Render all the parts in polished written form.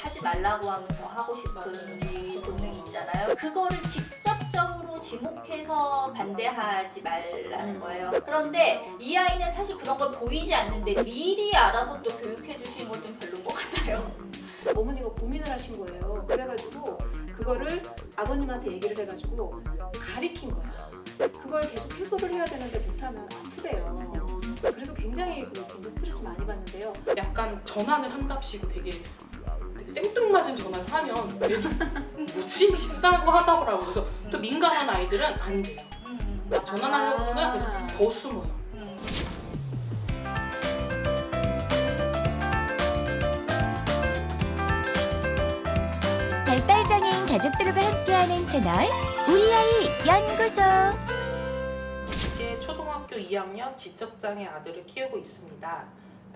하지 말라고 하면 더 하고 싶은 이 본능이 있잖아요. 그거를 직접적으로 지목해서 반대하지 말라는 거예요. 그런데 이 아이는 사실 그런 걸 보이지 않는데 미리 알아서 또 교육해 주시는 건 좀 별로인 것 같아요. 어머니가 고민을 하신 거예요. 그래가지고 그거를 아버님한테 얘기를 해가지고 가리킨 거야. 그걸 계속 해소를 해야 되는데 못하면 아프대요. 그래서 굉장히 스트레스 많이 받는데요. 약간 전환을 한답시고 되게 생뚱맞은 전환을 하면 그래도 뭐지? 싶다고 하더라고요. 그래서 또 민감한 아이들은 안 돼요. 나 전환하려고 하면 그래서 더 숨어요. 발달장애인 가족들과 함께하는 채널 우리 아이 연구소. 이제 초등학교 2학년 지적장애 아들을 키우고 있습니다.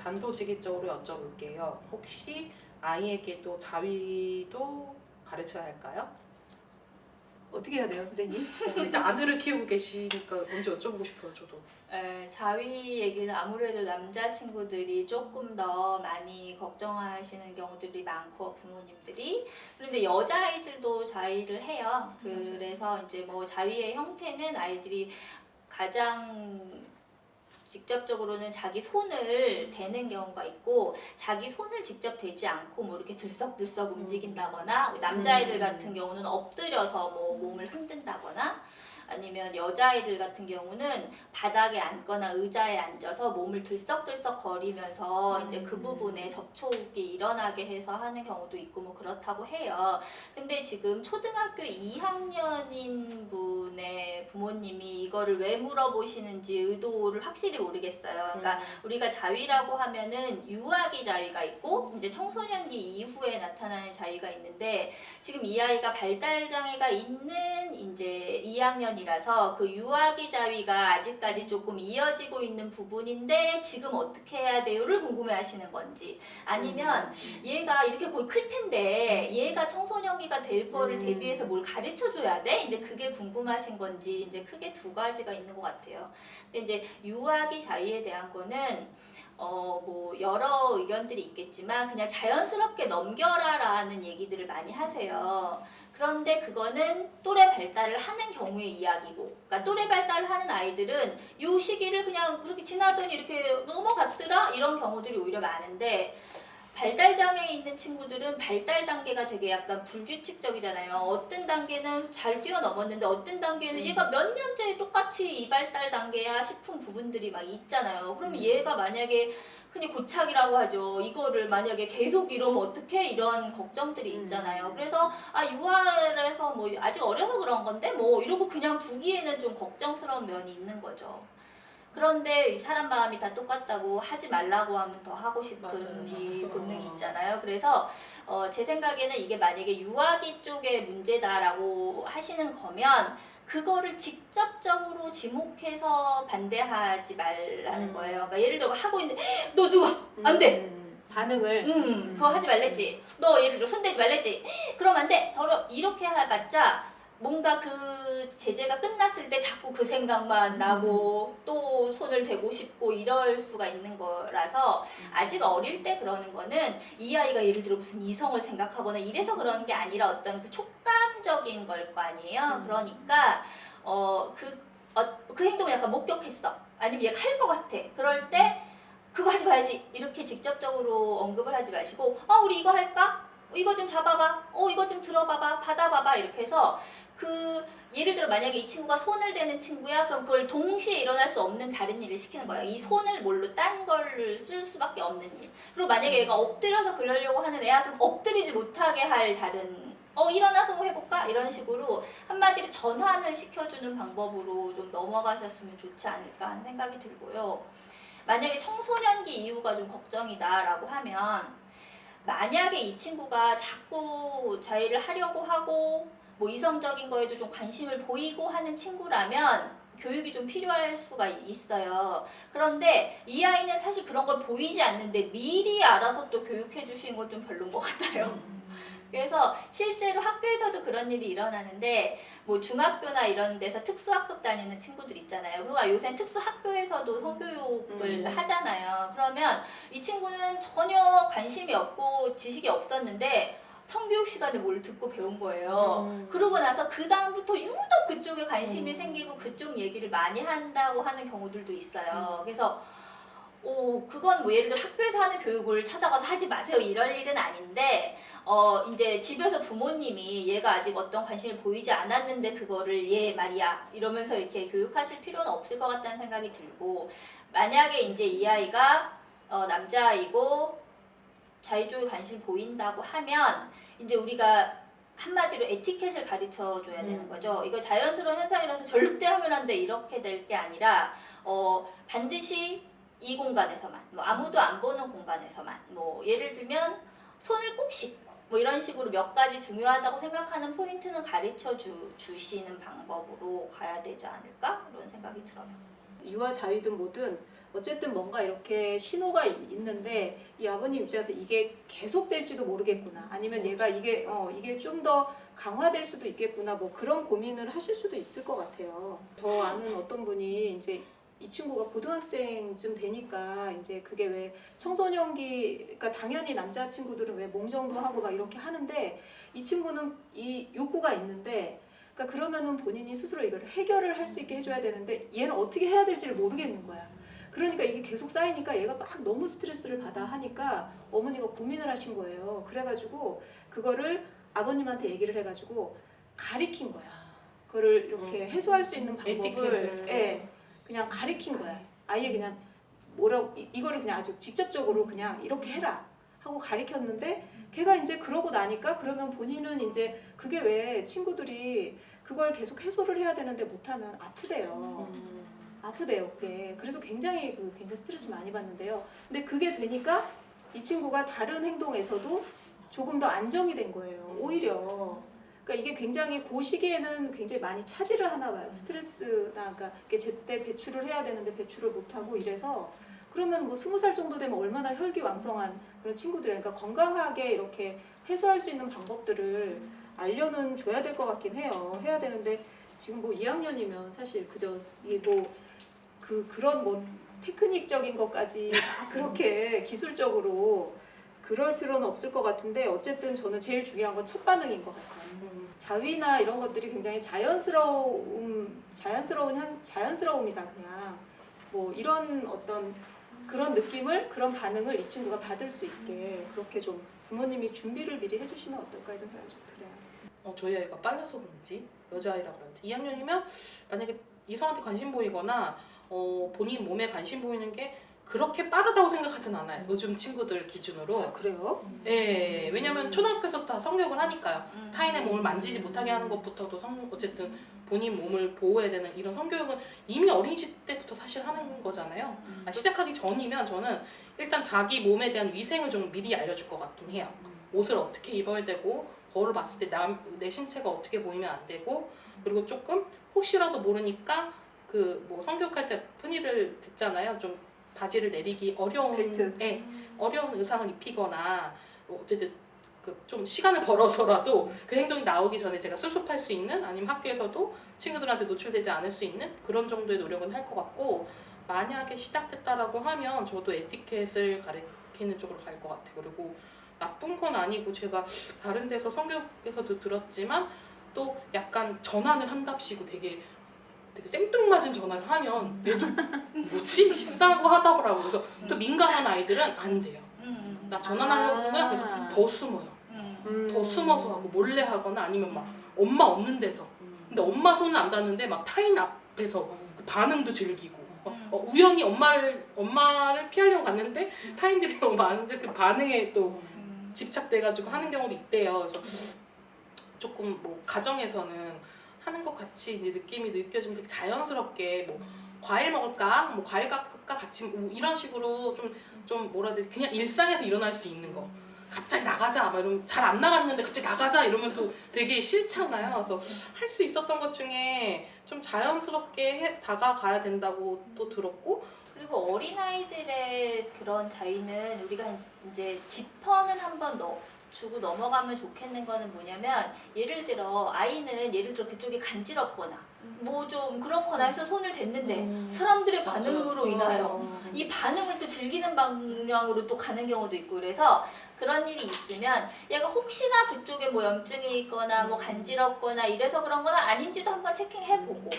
단도직입적으로 여쭤볼게요. 혹시 아이에게도 자위도 가르쳐야 할까요? 어떻게 해야 돼요, 선생님? 일단 아들을 키우고 계시니까 먼저 여쭤보고 싶어요, 저도. 자위 얘기는 아무래도 남자친구들이 조금 더 많이 걱정하시는 경우들이 많고 부모님들이. 그런데 여자아이들도 자위를 해요. 그래서 이제 뭐 자위의 형태는 아이들이 가장 직접적으로는 자기 손을 대는 경우가 있고, 자기 손을 직접 대지 않고 뭐 이렇게 들썩들썩 움직인다거나, 남자아이들 같은 경우는 엎드려서 뭐 몸을 흔든다거나, 아니면 여자아이들 같은 경우는 바닥에 앉거나 의자에 앉아서 몸을 들썩들썩 거리면서 이제 그 부분에 접촉이 일어나게 해서 하는 경우도 있고 뭐 그렇다고 해요. 근데 지금 초등학교 2학년인 분의 부모님이 이거를 왜 물어보시는지 의도를 확실히 모르겠어요. 그러니까 우리가 자위라고 하면은 유아기 자위가 있고 이제 청소년기 이후에 나타나는 자위가 있는데, 지금 이 아이가 발달 장애가 있는 이제 2학년이라서 그 유아기 자위가 아직까지 조금 이어지고 있는 부분인데 지금 어떻게 해야 돼요를 궁금해하시는 건지, 아니면 얘가 이렇게 거의 클 텐데 얘가 청소년기가 될 거를 대비해서 뭘 가르쳐 줘야 돼? 이제 그게 궁금하신 건지, 이제 크게 두 가지가 있는 것 같아요. 근데 이제 유아기 자위에 대한 거는 뭐 여러 의견들이 있겠지만 그냥 자연스럽게 넘겨라라는 얘기들을 많이 하세요. 그런데 그거는 또래 발달을 하는 경우의 이야기고, 그러니까 또래 발달을 하는 아이들은 이 시기를 그냥 그렇게 지나더니 이렇게 넘어갔더라 이런 경우들이 오히려 많은데, 발달장애에 있는 친구들은 발달 단계가 되게 약간 불규칙적이잖아요. 어떤 단계는 잘 뛰어넘었는데 어떤 단계는 얘가 몇 년째 똑같이 이 발달 단계야 싶은 부분들이 막 있잖아요. 그러면 얘가 만약에 흔히 고착이라고 하죠. 이거를 만약에 계속 이러면 어떡해? 이런 걱정들이 있잖아요. 그래서 유아에서 뭐 아직 어려서 그런 건데 뭐 이러고 그냥 두기에는 좀 걱정스러운 면이 있는 거죠. 그런데 이 사람 마음이 다 똑같다고 하지 말라고 하면 더 하고 싶은 이 본능이 있잖아요. 그래서 제 생각에는 이게 만약에 유아기 쪽의 문제다라고 하시는 거면 그거를 직접적으로 지목해서 반대하지 말라는 거예요. 그러니까 예를 들어 하고 있는데 너 누가 안 돼. 반응을 그거 하지 말랬지. 너 예를 들어 손대지 말랬지. 그럼 안 돼. 이렇게 해봤자 뭔가 그 제재가 끝났을 때 자꾸 그 생각만 나고 또 손을 대고 싶고 이럴 수가 있는 거라서, 아직 어릴 때 그러는 거는 이 아이가 예를 들어 무슨 이성을 생각하거나 이래서 그러는 게 아니라 어떤 그 촉감적인 걸 거 아니에요. 그러니까 그 행동을 약간 목격했어. 아니면 얘가 할 것 같아. 그럴 때 그거 하지 말지. 이렇게 직접적으로 언급을 하지 마시고 우리 이거 할까? 이거 좀 잡아봐. 이거 좀 들어봐봐. 받아봐봐. 이렇게 해서 예를 들어 만약에 이 친구가 손을 대는 친구야, 그럼 그걸 동시에 일어날 수 없는 다른 일을 시키는 거야. 이 손을 뭘로 딴 거를 쓸 수밖에 없는 일. 그리고 만약에 얘가 엎드려서 그러려고 하는 애야, 그럼 엎드리지 못하게 할 다른 일어나서 뭐 해볼까? 이런 식으로 한마디로 전환을 시켜주는 방법으로 좀 넘어가셨으면 좋지 않을까 하는 생각이 들고요. 만약에 청소년기 이후가 좀 걱정이다라고 하면, 만약에 이 친구가 자꾸 자위를 하려고 하고 뭐 이성적인 거에도 좀 관심을 보이고 하는 친구라면 교육이 좀 필요할 수가 있어요. 그런데 이 아이는 사실 그런 걸 보이지 않는데 미리 알아서 또 교육해 주시는 건 좀 별로인 것 같아요. 그래서 실제로 학교에서도 그런 일이 일어나는데 뭐 중학교나 이런 데서 특수학급 다니는 친구들 있잖아요. 그리고 요새 특수학교에서도 성교육을 하잖아요. 그러면 이 친구는 전혀 관심이 없고 지식이 없었는데 성교육 시간에 뭘 듣고 배운 거예요. 그러고 나서 그 다음부터 유독 그쪽에 관심이 생기고 그쪽 얘기를 많이 한다고 하는 경우들도 있어요. 그래서 그건 뭐 예를 들어 학교에서 하는 교육을 찾아가서 하지 마세요 이럴 일은 아닌데 이제 집에서 부모님이 얘가 아직 어떤 관심을 보이지 않았는데 그거를 얘 말이야 이러면서 이렇게 교육하실 필요는 없을 것 같다는 생각이 들고, 만약에 이제 이 아이가 남자아이고 자기 쪽에 관심을 보인다고 하면 이제 우리가 한마디로 에티켓을 가르쳐 줘야 되는 거죠. 이거 자연스러운 현상이라서 절대 하면 안 돼 이렇게 될 게 아니라 반드시 이 공간에서만, 뭐 아무도 안 보는 공간에서만, 뭐 예를 들면 손을 꼭 씻고 뭐 이런 식으로 몇 가지 중요하다고 생각하는 포인트는 가르쳐 주시는 방법으로 가야 되지 않을까 이런 생각이 들어요. 유아 자위든 뭐든 어쨌든 뭔가 이렇게 신호가 있는데 이 아버님 입장에서 이게 계속될지도 모르겠구나, 아니면 얘가 이게 좀 더 강화될 수도 있겠구나, 뭐 그런 고민을 하실 수도 있을 것 같아요. 저 아는 어떤 분이 이제 이 친구가 고등학생쯤 되니까 이제 그게 왜 청소년기, 그러니까 당연히 남자 친구들은 왜 몽정도 하고 막 이렇게 하는데 이 친구는 이 욕구가 있는데, 그러니까 그러면은 본인이 스스로 이걸 해결을 할 수 있게 해줘야 되는데 얘는 어떻게 해야 될지를 모르겠는 거야. 그러니까 이게 계속 쌓이니까 얘가 막 너무 스트레스를 받아 하니까 어머니가 고민을 하신 거예요. 그래가지고 그거를 아버님한테 얘기를 해가지고 가리킨 거야. 그거를 이렇게 해소할 수 있는 방법을 에티켓을. 그냥 가리킨 거야. 아예 그냥 뭐라고 이거를 그냥 아주 직접적으로 그냥 이렇게 해라 하고 가리켰는데, 걔가 이제 그러고 나니까 그러면 본인은 이제 그게 왜 친구들이 그걸 계속 해소를 해야 되는데 못하면 아프대요. 아프대요 그게. 그래서 굉장히 스트레스 많이 받는데요. 근데 그게 되니까 이 친구가 다른 행동에서도 조금 더 안정이 된 거예요. 오히려. 그러니까 이게 굉장히 그 시기에는 굉장히 많이 차지를 하나 봐요. 스트레스나 그러니까 제때 배출을 해야 되는데 배출을 못 하고 이래서, 그러면 뭐 20살 정도 되면 얼마나 혈기왕성한 그런 친구들이에요. 그러니까 건강하게 이렇게 해소할 수 있는 방법들을 알려는 줘야 될 것 같긴 해요. 해야 되는데 지금 뭐 2학년이면 사실 그저 이게 뭐 그런 뭐 테크닉적인 것까지 다 그렇게 기술적으로 그럴 필요는 없을 것 같은데, 어쨌든 저는 제일 중요한 건 첫 반응인 것 같아요. 자위나 이런 것들이 굉장히 자연스러움이다. 그냥 뭐 이런 어떤 그런 느낌을, 그런 반응을 이 친구가 받을 수 있게 그렇게 좀 부모님이 준비를 미리 해주시면 어떨까 이런 생각이 좀 들어요. 저희 아이가 빨라서 그런지, 여자아이라 그런지 2학년이면 만약에 이성한테 관심 보이거나 본인 몸에 관심 보이는 게 그렇게 빠르다고 생각하진 않아요. 요즘 친구들 기준으로. 아, 그래요? 네, 왜냐면 초등학교에서도 다 성교육을 하니까요. 타인의 몸을 만지지 못하게 하는 것부터도 어쨌든 본인 몸을 보호해야 되는 이런 성교육은 이미 어린 시대부터 사실 하는 거잖아요. 시작하기 전이면 저는 일단 자기 몸에 대한 위생을 좀 미리 알려줄 것 같긴 해요. 옷을 어떻게 입어야 되고, 거울을 봤을 때 내 신체가 어떻게 보이면 안 되고, 그리고 조금 혹시라도 모르니까 그 뭐 성교육할 때 흔히들 듣잖아요. 좀 바지를 내리기 어려운 벨트. 어려운 의상을 입히거나 어쨌든 좀 시간을 벌어서라도 그 행동이 나오기 전에 제가 수습할 수 있는, 아니면 학교에서도 친구들한테 노출되지 않을 수 있는 그런 정도의 노력은 할 것 같고, 만약에 시작됐다라고 하면 저도 에티켓을 가르치는 쪽으로 갈 것 같아요. 그리고 나쁜 건 아니고, 제가 다른 데서 성교육에서도 들었지만 또 약간 전환을 한답시고 되게 생뚱맞은 전화를 하면 얘도 뭐지? 싶다고 하더라고요. 그래서 또 민감한 아이들은 안 돼요. 나 전환하려고 하면 그래서 더 숨어요. 더 숨어서 하고 몰래 하거나, 아니면 막 엄마 없는 데서. 근데 엄마 손은 안 닿는데 막 타인 앞에서 그 반응도 즐기고, 우연히 엄마를 피하려고 갔는데 타인들이 너무 많은데 그 반응에 또 집착돼가지고 하는 경우도 있대요. 그래서 조금 뭐 가정에서는 하는 것 같이 이제 느낌이 느껴지면 되게 자연스럽게 뭐 과일 먹을까? 뭐 과일 깎을까? 같이 뭐 이런 식으로 좀 뭐라 해야 되지? 그냥 일상에서 일어날 수 있는 거. 갑자기 나가자 막 이러면 잘 안 나갔는데 갑자기 나가자 이러면 또 되게 싫잖아요. 그래서 할 수 있었던 것 중에 좀 자연스럽게 다가가야 된다고 또 들었고, 그리고 어린아이들의 그런 자위는 우리가 이제 지퍼는 한번 주고 넘어가면 좋겠는 거는 뭐냐면 예를 들어 아이는 예를 들어 그쪽이 간지럽거나 뭐 좀 그렇거나 해서 손을 댔는데 사람들의 반응으로 인하여 이 반응을 또 즐기는 방향으로 또 가는 경우도 있고 그래서 그런 일이 있으면 얘가 혹시나 그쪽에 뭐 염증이 있거나 뭐 간지럽거나 이래서 그런 건 아닌지도 한번 체킹해보고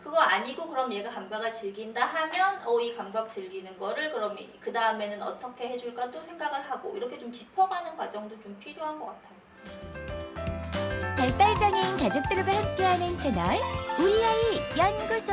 그거 아니고 그럼 얘가 감각을 즐긴다 하면 이 감각 즐기는 거를 그럼 그 다음에는 어떻게 해줄까 또 생각을 하고 이렇게 좀 짚어가는 과정도 좀 필요한 것 같아요. 발달장애인 가족들과 함께하는 채널 우리 아이 연구소.